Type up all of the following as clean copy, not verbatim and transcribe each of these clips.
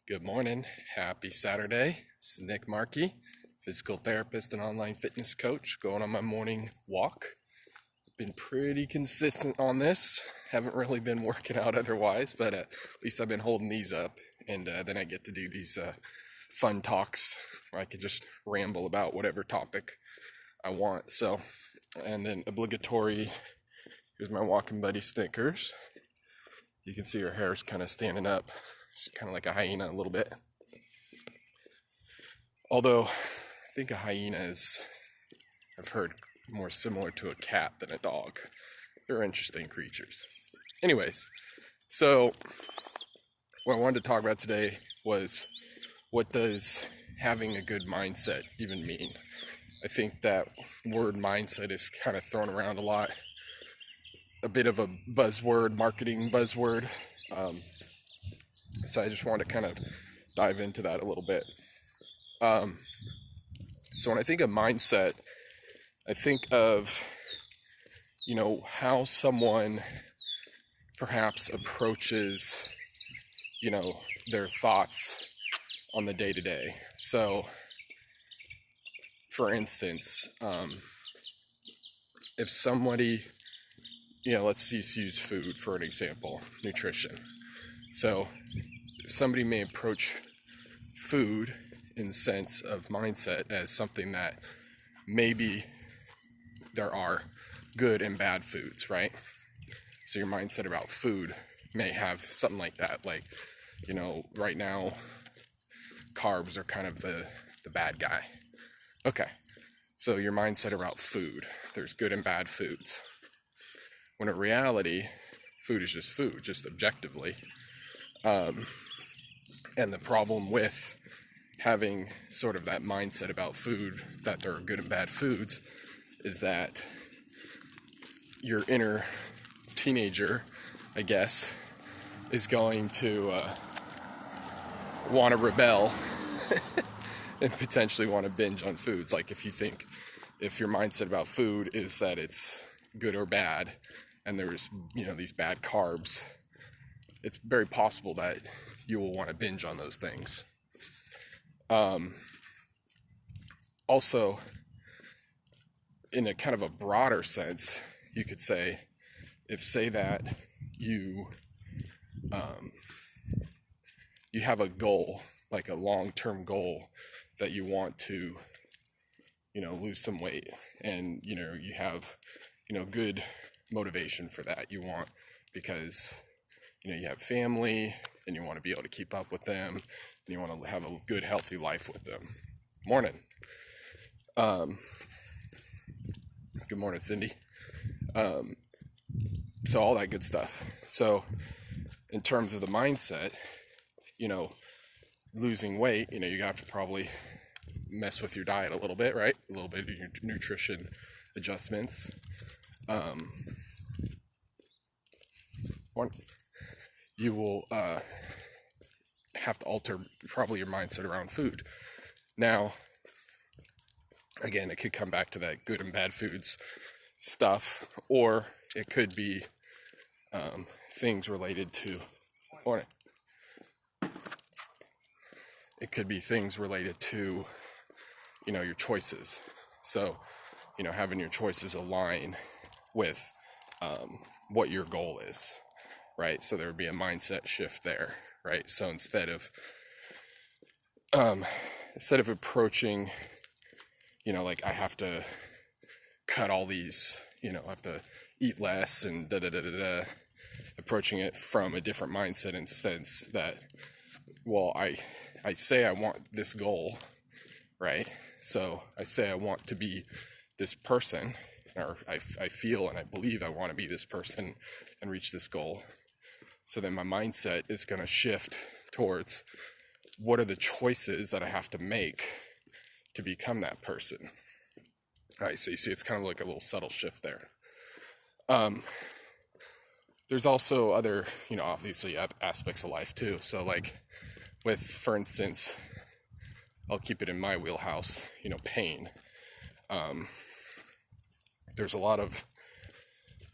Good morning. Happy Saturday. This is Nick Markey, physical therapist and online fitness coach, going on my morning walk. Been pretty consistent on this. Haven't really been working out otherwise, but at least I've been holding these up. And then I get to do these fun talks where I can just ramble about whatever topic I want. So, and then obligatory, here's my walking buddy Snickers. You can see her hair's kind of standing up. She's kind of like a hyena a little bit. Although, I think a hyena is, I've heard, more similar to a cat than a dog. They're interesting creatures. Anyways, so what I wanted to talk about today was, what does having a good mindset even mean? I think that word mindset is kind of thrown around a lot. A bit of a buzzword, marketing buzzword. So I just wanted to kind of dive into that a little bit. So when I think of mindset, I think of, how someone perhaps approaches, their thoughts on the day-to-day. So, for instance, if somebody, let's just use food for an example, nutrition. So somebody may approach food in the sense of mindset as something that maybe there are good and bad foods, right? So your mindset about food may have something like that. Like, right now, carbs are kind of the bad guy. Okay, so your mindset about food, there's good and bad foods. When in reality, food is just food, just objectively. And the problem with having sort of that mindset about food, that there are good and bad foods, is that your inner teenager, I guess, is going to want to rebel and potentially want to binge on foods. Like if your mindset about food is that it's good or bad, and there's, these bad carbs, it's very possible that you will want to binge on those things. Also, in a kind of a broader sense, you could say, say that you have a goal, like a long-term goal that you want to, lose some weight, and, you have, good motivation for that. You want, because, you have family, and you want to be able to keep up with them, and you want to have a good, healthy life with them. Morning. Good morning, Cindy. So all that good stuff. So in terms of the mindset, losing weight, you have to probably mess with your diet a little bit, right? A little bit of your nutrition adjustments. You will have to alter probably your mindset around food. Now, again, it could come back to that good and bad foods stuff, or it could be things related to, it could be things related to, your choices. So, having your choices align with what your goal is, right? So there would be a mindset shift there, right? So instead of approaching, like I have to cut all these, I have to eat less and approaching it from a different mindset in the sense that, well, I say I want this goal, right? So I say I want to be this person, or I feel and I believe I want to be this person and reach this goal. So then my mindset is going to shift towards, what are the choices that I have to make to become that person? All right, so you see it's kind of like a little subtle shift there. There's also other, obviously aspects of life too. So like with, for instance, I'll keep it in my wheelhouse, pain. There's a lot of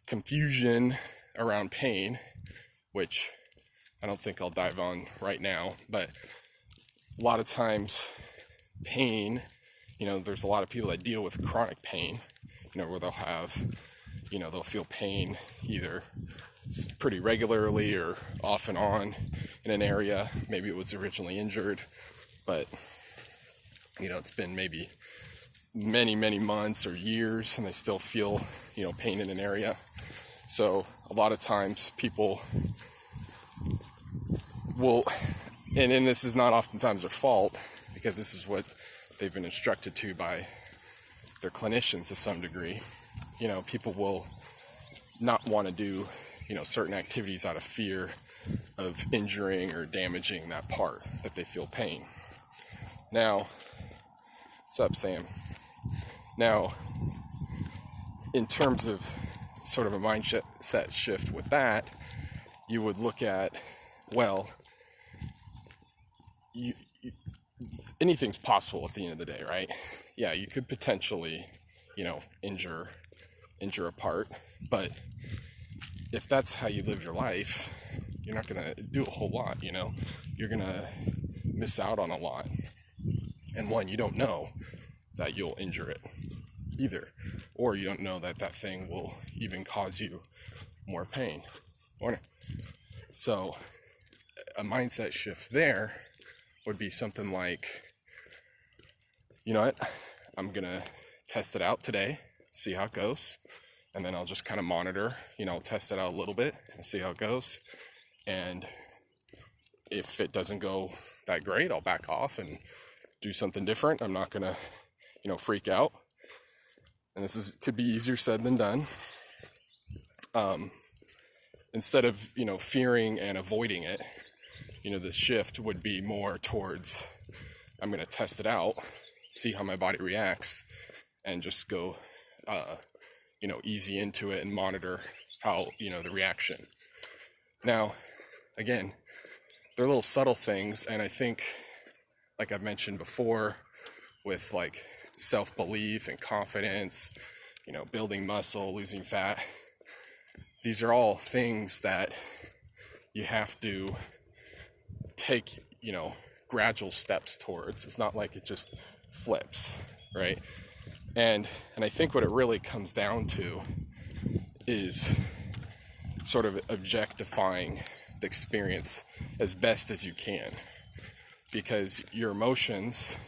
confusion around pain, which I don't think I'll dive on right now, but a lot of times pain, there's a lot of people that deal with chronic pain, where they'll have, they'll feel pain either pretty regularly or off and on in an area. Maybe it was originally injured, but, it's been maybe many, many months or years and they still feel, pain in an area. So a lot of times people will, and this is not oftentimes their fault, because this is what they've been instructed to by their clinicians to some degree. People will not want to do, certain activities out of fear of injuring or damaging that part that they feel pain. Now, what's up, Sam? Now, in terms of sort of a mindset shift with that, you would look at, well, anything's possible at the end of the day, right? Yeah, you could potentially, injure a part, but if that's how you live your life, you're not gonna do a whole lot, you're gonna miss out on a lot. And one, you don't know that you'll injure it either, or you don't know that that thing will even cause you more pain. So a mindset shift there would be something like, you know what, I'm gonna test it out today, see how it goes, and then I'll just kind of monitor, test it out a little bit and see how it goes. And if it doesn't go that great, I'll back off and do something different. I'm not gonna, freak out. And this could be easier said than done. Instead of, fearing and avoiding it, this shift would be more towards, I'm going to test it out, see how my body reacts, and just go, easy into it and monitor how, the reaction. Now, again, they're little subtle things, and I think, like I've mentioned before, with like self-belief and confidence, building muscle, losing fat, these are all things that you have to take, gradual steps towards. It's not like it just flips, right? And I think what it really comes down to is sort of objectifying the experience as best as you can, because your emotions,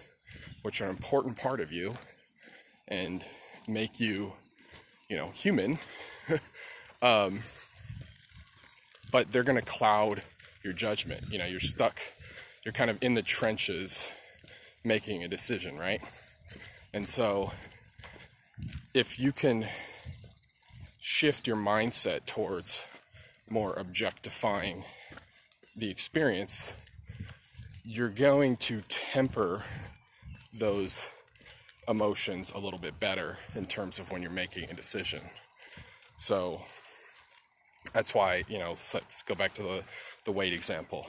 which are an important part of you and make you, human, but they're going to cloud your judgment. You're stuck, you're kind of in the trenches making a decision, right? And so if you can shift your mindset towards more objectifying the experience, you're going to temper those emotions a little bit better in terms of when you're making a decision. So that's why, let's go back to the weight example.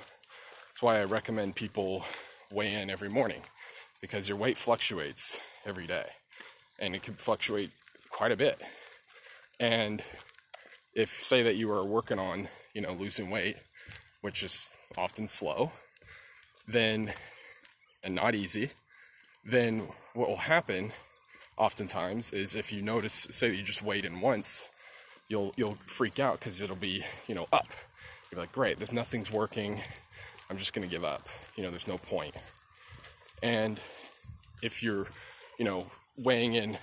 That's why I recommend people weigh in every morning, because your weight fluctuates every day, and it can fluctuate quite a bit. And if, say that you are working on, losing weight, which is often slow, then, and not easy, then what will happen oftentimes is, if you notice, say that you just weighed in once, you'll freak out because it'll be, up. You'll be like, great, nothing's working. I'm just going to give up. There's no point. And if you're, weighing in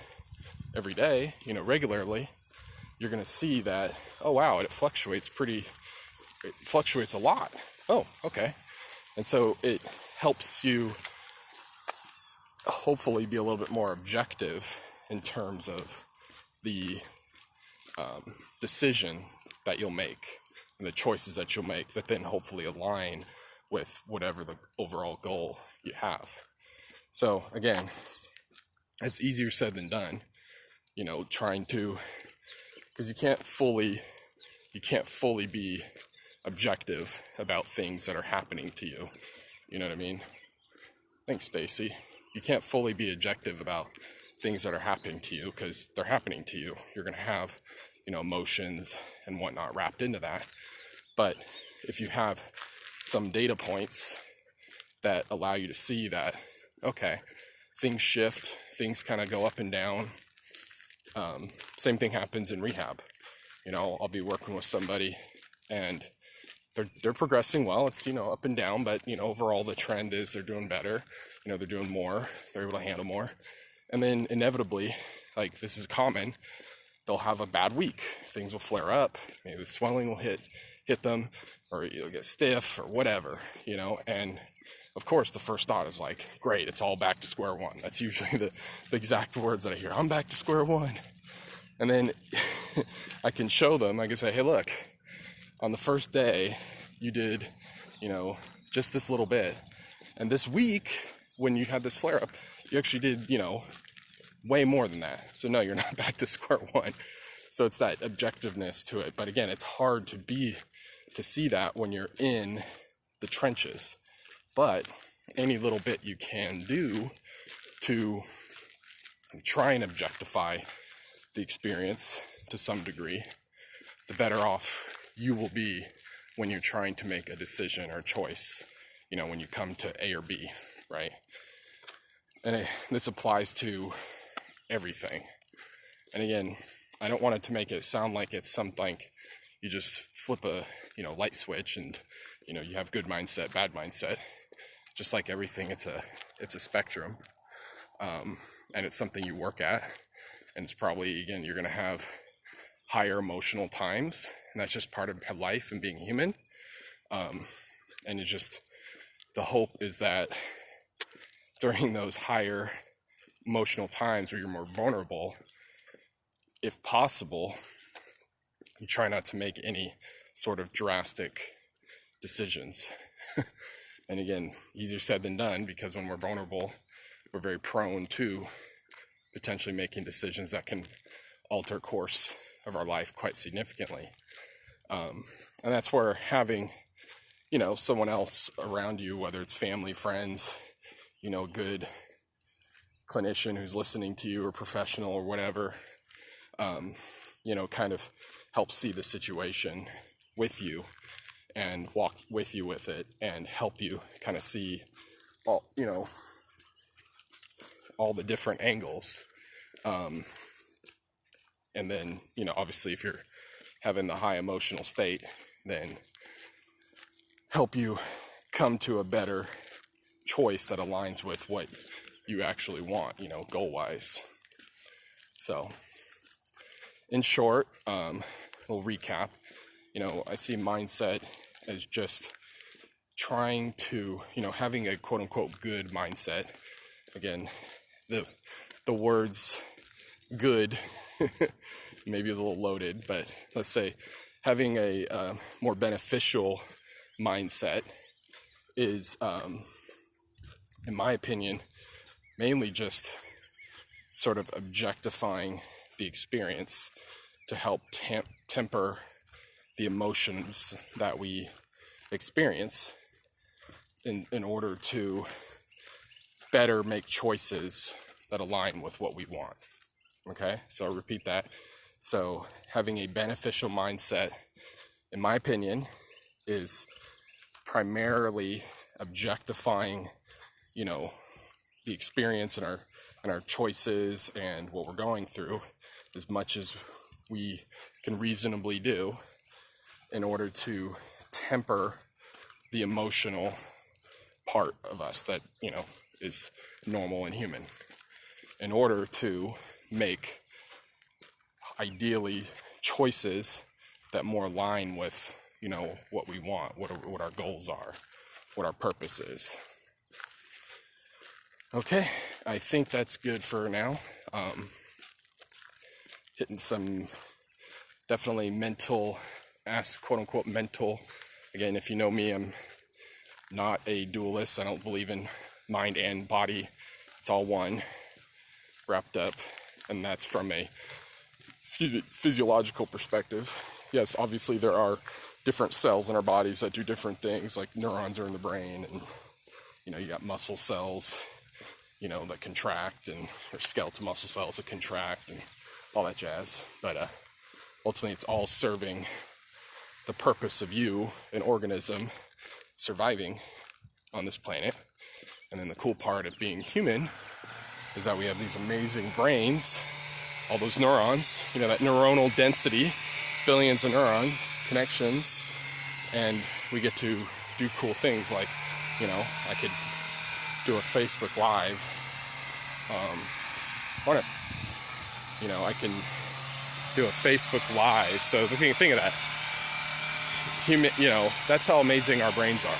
every day, regularly, you're going to see that, oh, wow, it fluctuates a lot. Oh, okay. And so it helps you hopefully be a little bit more objective in terms of the decision that you'll make and the choices that you'll make, that then hopefully align with whatever the overall goal you have. So again, it's easier said than done, trying to, because you can't fully be objective about things that are happening to you. You know what I mean? Thanks, Stacy. You can't fully be objective about things that are happening to you, because they're happening to you. You're going to have, emotions and whatnot wrapped into that. But if you have some data points that allow you to see that, okay, things shift, things kind of go up and down. Same thing happens in rehab. I'll be working with somebody and they're progressing well. It's, up and down, but, overall the trend is they're doing better. They're doing more, they're able to handle more. And then inevitably, like this is common, they'll have a bad week. Things will flare up. Maybe the swelling will hit them, or you'll get stiff or whatever, and of course the first thought is like, great, it's all back to square one. That's usually the exact words that I hear. I'm back to square one. And then I can show them, I can say, hey, look, on the first day you did, just this little bit. And this week when you had this flare up, you actually did, way more than that. So no, you're not back to square one. So it's that objectiveness to it. But again, it's hard to see that when you're in the trenches. But any little bit you can do to try and objectify the experience to some degree, the better off you will be when you're trying to make a decision or a choice, when you come to A or B, right? And this applies to everything. And again, I don't want it to make it sound like it's something you just flip a light switch and you have good mindset, bad mindset. Just like everything, it's a spectrum, and it's something you work at. And it's probably, again, you're going to have higher emotional times, and that's just part of life and being human. And it's just, the hope is that during those higher emotional times where you're more vulnerable, if possible, you try not to make any sort of drastic decisions. And again, easier said than done, because when we're vulnerable, we're very prone to potentially making decisions that can alter course of our life quite significantly. And that's where having, someone else around you, whether it's family, friends, good clinician who's listening to you, or professional or whatever, kind of help see the situation with you and walk with you with it and help you kind of see all the different angles. And then, obviously if you're having the high emotional state, then help you come to a better choice that aligns with what you actually want, goal-wise. So, in short, we'll recap. I see mindset as just trying to, having a quote-unquote good mindset. Again, the words good maybe is a little loaded, but let's say having a more beneficial mindset is, in my opinion, mainly just sort of objectifying the experience to help temper the emotions that we experience in order to better make choices that align with what we want. Okay, so I'll repeat that. So having a beneficial mindset, in my opinion, is primarily objectifying, the experience and our choices and what we're going through as much as we can reasonably do in order to temper the emotional part of us that, is normal and human, in order to make ideally choices that more align with, what we want, what our goals are, what our purpose is. Okay, I think that's good for now. Hitting some definitely mental, quote unquote mental. Again, if you know me, I'm not a dualist. I don't believe in mind and body. It's all one, wrapped up, and that's from a physiological perspective. Yes, obviously there are different cells in our bodies that do different things, like neurons are in the brain, and you got muscle cells, that contract, and or skeletal muscle cells that contract, and all that jazz. But ultimately, it's all serving the purpose of you, an organism, surviving on this planet, And then the cool part of being human is that we have these amazing brains, all those neurons, you know, that neuronal density, billions of neuron connections, and we get to do cool things like, you know, I could do a Facebook Live, you know, I can do a Facebook Live. So the thing of that, human, you know, that's how amazing our brains are.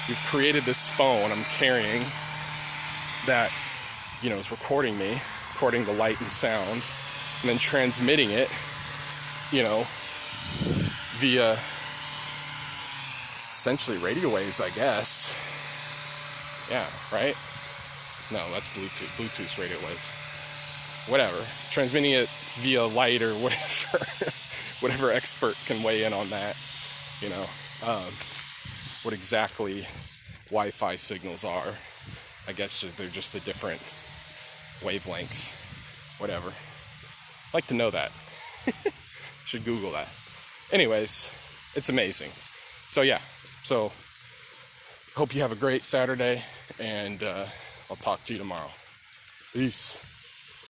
We've created this phone I'm carrying that, you know, is recording me, recording the light and sound, and then transmitting it, you know, via essentially radio waves, I guess. Yeah, right? No, that's Bluetooth radio waves. Whatever. Transmitting it via light or whatever. Whatever expert can weigh in on that, you know. What exactly Wi-Fi signals are. I guess they're just a different wavelength. Whatever. I'd like to know that. Should Google that. Anyways, it's amazing. So yeah, so hope you have a great Saturday, and I'll talk to you tomorrow. Peace.